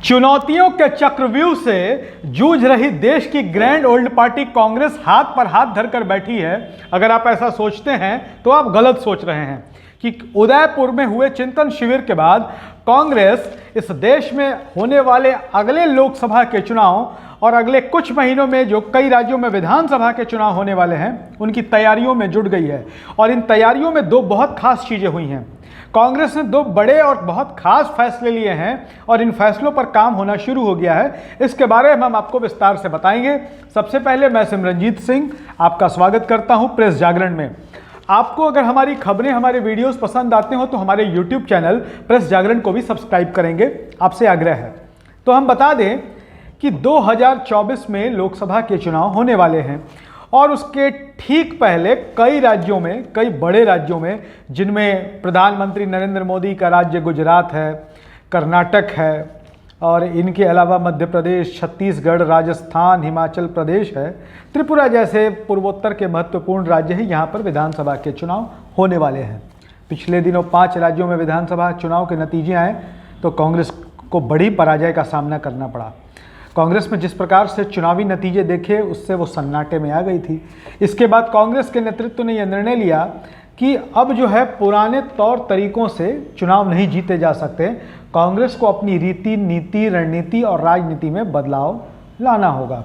चुनौतियों के चक्रव्यूह से जूझ रही देश की ग्रैंड ओल्ड पार्टी कांग्रेस हाथ पर हाथ धरकर बैठी है। अगर आप ऐसा सोचते हैं तो आप गलत सोच रहे हैं कि उदयपुर में हुए चिंतन शिविर के बाद कांग्रेस इस देश में होने वाले अगले लोकसभा के चुनाव और अगले कुछ महीनों में जो कई राज्यों में विधानसभा के चुनाव होने वाले हैं उनकी तैयारियों में जुट गई है। और इन तैयारियों में दो बहुत खास चीजें हुई हैं। कांग्रेस ने दो बड़े और बहुत खास फैसले लिए हैं और इन फैसलों पर काम होना शुरू हो गया है। इसके बारे में हम आपको विस्तार से बताएंगे। सबसे पहले मैं सिमरनजीत सिंह आपका स्वागत करता हूं प्रेस जागरण में। आपको अगर हमारी खबरें, हमारे वीडियोस पसंद आते हो तो हमारे यूट्यूब चैनल प्रेस जागरण को भी सब्सक्राइब करेंगे, आपसे आग्रह है। तो हम बता दें कि 2024 में लोकसभा के चुनाव होने वाले हैं और उसके ठीक पहले कई राज्यों में, कई बड़े राज्यों में, जिनमें प्रधानमंत्री नरेंद्र मोदी का राज्य गुजरात है, कर्नाटक है और इनके अलावा मध्य प्रदेश, छत्तीसगढ़, राजस्थान, हिमाचल प्रदेश है, त्रिपुरा जैसे पूर्वोत्तर के महत्वपूर्ण राज्य हैं। यहाँ पर विधानसभा के चुनाव होने वाले हैं। पिछले दिनों 5 राज्यों में विधानसभा चुनाव के नतीजे आए तो कांग्रेस को बड़ी पराजय का सामना करना पड़ा। कांग्रेस में जिस प्रकार से चुनावी नतीजे देखे उससे वो सन्नाटे में आ गई थी। इसके बाद कांग्रेस के नेतृत्व ने यह निर्णय लिया कि अब जो है पुराने तौर तरीकों से चुनाव नहीं जीते जा सकते। कांग्रेस को अपनी रीति, नीति, रणनीति और राजनीति में बदलाव लाना होगा।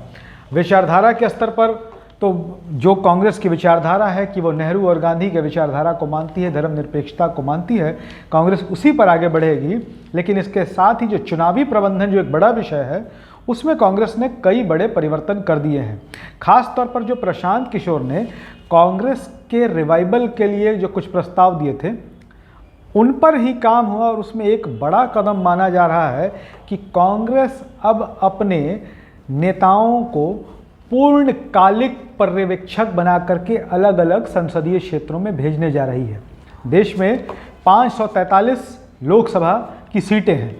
विचारधारा के स्तर पर तो जो कांग्रेस की विचारधारा है कि वो नेहरू और गांधी के विचारधारा को मानती है, धर्मनिरपेक्षता को मानती है, कांग्रेस उसी पर आगे बढ़ेगी। लेकिन इसके साथ ही जो चुनावी प्रबंधन जो एक बड़ा विषय है उसमें कांग्रेस ने कई बड़े परिवर्तन कर दिए हैं। खास तौर पर जो प्रशांत किशोर ने कांग्रेस के रिवाइवल के लिए जो कुछ प्रस्ताव दिए थे उन पर ही काम हुआ और उसमें एक बड़ा कदम माना जा रहा है कि कांग्रेस अब अपने नेताओं को पूर्णकालिक पर्यवेक्षक बना करके अलग अलग संसदीय क्षेत्रों में भेजने जा रही है। देश में 543 लोकसभा की सीटें हैं।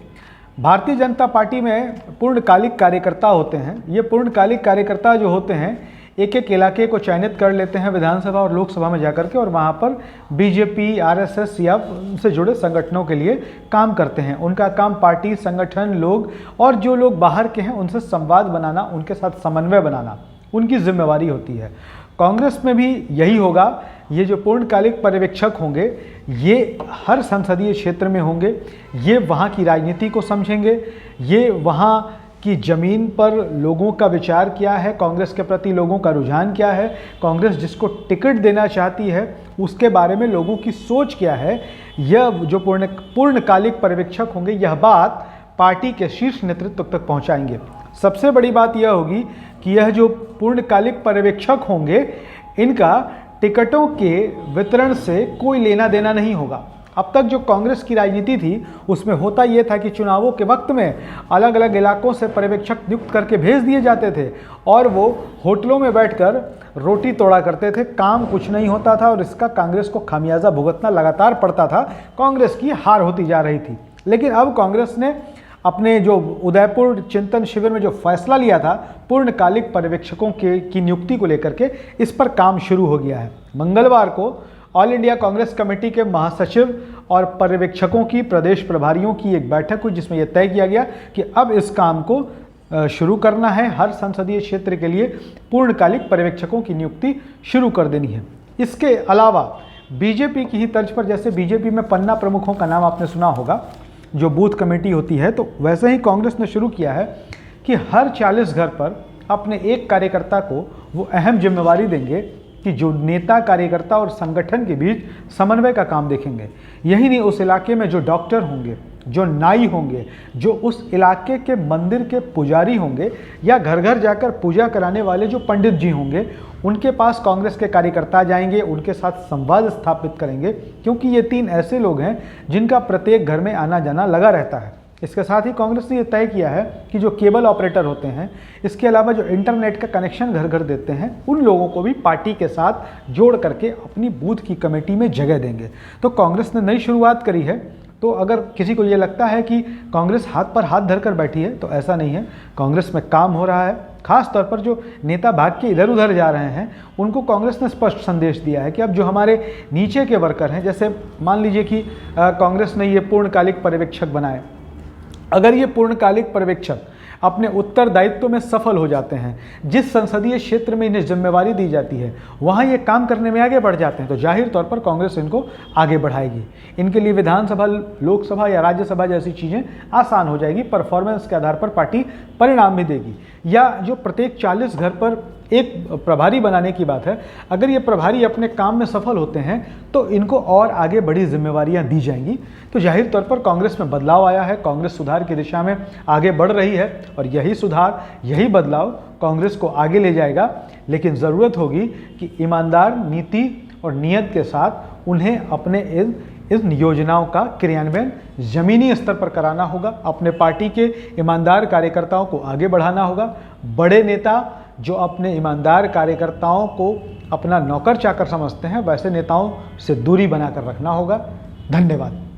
भारतीय जनता पार्टी में पूर्णकालिक कार्यकर्ता होते हैं। ये पूर्णकालिक कार्यकर्ता जो होते हैं एक एक इलाके को चयनित कर लेते हैं विधानसभा और लोकसभा में जाकर के और वहाँ पर बीजेपी, आरएसएस या उनसे जुड़े संगठनों के लिए काम करते हैं। उनका काम पार्टी, संगठन, लोग और जो लोग बाहर के हैं उनसे संवाद बनाना, उनके साथ समन्वय बनाना उनकी जिम्मेवारी होती है। कांग्रेस में भी यही होगा। ये जो पूर्णकालिक पर्यवेक्षक होंगे ये हर संसदीय क्षेत्र में होंगे। ये वहाँ की राजनीति को समझेंगे, ये वहाँ की ज़मीन पर लोगों का विचार क्या है, कांग्रेस के प्रति लोगों का रुझान क्या है, कांग्रेस जिसको टिकट देना चाहती है उसके बारे में लोगों की सोच क्या है। यह जो पूर्णकालिक पर्यवेक्षक होंगे यह बात पार्टी के शीर्ष नेतृत्व तक पहुँचाएंगे। सबसे बड़ी बात यह होगी कि यह जो पूर्णकालिक पर्यवेक्षक होंगे इनका टिकटों के वितरण से कोई लेना देना नहीं होगा। अब तक जो कांग्रेस की राजनीति थी उसमें होता यह था कि चुनावों के वक्त में अलग अलग इलाकों से पर्यवेक्षक नियुक्त करके भेज दिए जाते थे और वो होटलों में बैठकर रोटी तोड़ा करते थे। काम कुछ नहीं होता था और इसका कांग्रेस को खामियाजा भुगतना लगातार पड़ता था। कांग्रेस की हार होती जा रही थी। लेकिन अब कांग्रेस ने अपने जो उदयपुर चिंतन शिविर में जो फैसला लिया था पूर्णकालिक पर्यवेक्षकों की नियुक्ति को लेकर के, इस पर काम शुरू हो गया है। मंगलवार को ऑल इंडिया कांग्रेस कमेटी के महासचिव और पर्यवेक्षकों की प्रदेश प्रभारियों की एक बैठक हुई जिसमें यह तय किया गया कि अब इस काम को शुरू करना है। हर संसदीय क्षेत्र के लिए पूर्णकालिक पर्यवेक्षकों की नियुक्ति शुरू कर देनी है। इसके अलावा बीजेपी की ही तर्ज पर, जैसे बीजेपी में पन्ना प्रमुखों का नाम आपने सुना होगा जो बूथ कमेटी होती है, तो वैसे ही कांग्रेस ने शुरू किया है कि हर 40 घर पर अपने एक कार्यकर्ता को वो अहम जिम्मेवारी देंगे कि जो नेता, कार्यकर्ता और संगठन के बीच समन्वय का काम देखेंगे। यही नहीं, उस इलाके में जो डॉक्टर होंगे, जो नाई होंगे, जो उस इलाके के मंदिर के पुजारी होंगे या घर घर जाकर पूजा कराने वाले जो पंडित जी होंगे, उनके पास कांग्रेस के कार्यकर्ता जाएंगे, उनके साथ संवाद स्थापित करेंगे। क्योंकि ये 3 ऐसे लोग हैं जिनका प्रत्येक घर में आना जाना लगा रहता है। इसके साथ ही कांग्रेस ने यह तय किया है कि जो केबल ऑपरेटर होते हैं, इसके अलावा जो इंटरनेट का कनेक्शन घर घर देते हैं, उन लोगों को भी पार्टी के साथ जोड़ करके अपनी बूथ की कमेटी में जगह देंगे। तो कांग्रेस ने नई शुरुआत करी है। तो अगर किसी को ये लगता है कि कांग्रेस हाथ पर हाथ धरकर बैठी है तो ऐसा नहीं है। कांग्रेस में काम हो रहा है। खास तौर पर जो नेता भाग के इधर उधर जा रहे हैं उनको कांग्रेस ने स्पष्ट संदेश दिया है कि अब जो हमारे नीचे के वर्कर हैं, जैसे मान लीजिए कि कांग्रेस ने ये पूर्णकालिक पर्यवेक्षक बनाए अगर ये पूर्णकालिक पर्यवेक्षक अपने उत्तरदायित्व में सफल हो जाते हैं, जिस संसदीय क्षेत्र में इन्हें जिम्मेवारी दी जाती है वहाँ ये काम करने में आगे बढ़ जाते हैं, तो जाहिर तौर पर कांग्रेस इनको आगे बढ़ाएगी। इनके लिए विधानसभा, लोकसभा या राज्यसभा जैसी चीज़ें आसान हो जाएगी। परफॉर्मेंस के आधार पर पार्टी परिणाम भी देगी। या जो प्रत्येक 40 घर पर एक प्रभारी बनाने की बात है, अगर ये प्रभारी अपने काम में सफल होते हैं तो इनको और आगे बड़ी जिम्मेवारियां दी जाएंगी। तो जाहिर तौर पर कांग्रेस में बदलाव आया है, कांग्रेस सुधार की दिशा में आगे बढ़ रही है और यही सुधार, यही बदलाव कांग्रेस को आगे ले जाएगा। लेकिन ज़रूरत होगी कि ईमानदार नीति और नियत के साथ उन्हें अपने इन योजनाओं का क्रियान्वयन ज़मीनी स्तर पर कराना होगा। अपने पार्टी के ईमानदार कार्यकर्ताओं को आगे बढ़ाना होगा। बड़े नेता जो अपने ईमानदार कार्यकर्ताओं को अपना नौकर चाकर समझते हैं, वैसे नेताओं से दूरी बनाकर रखना होगा। धन्यवाद।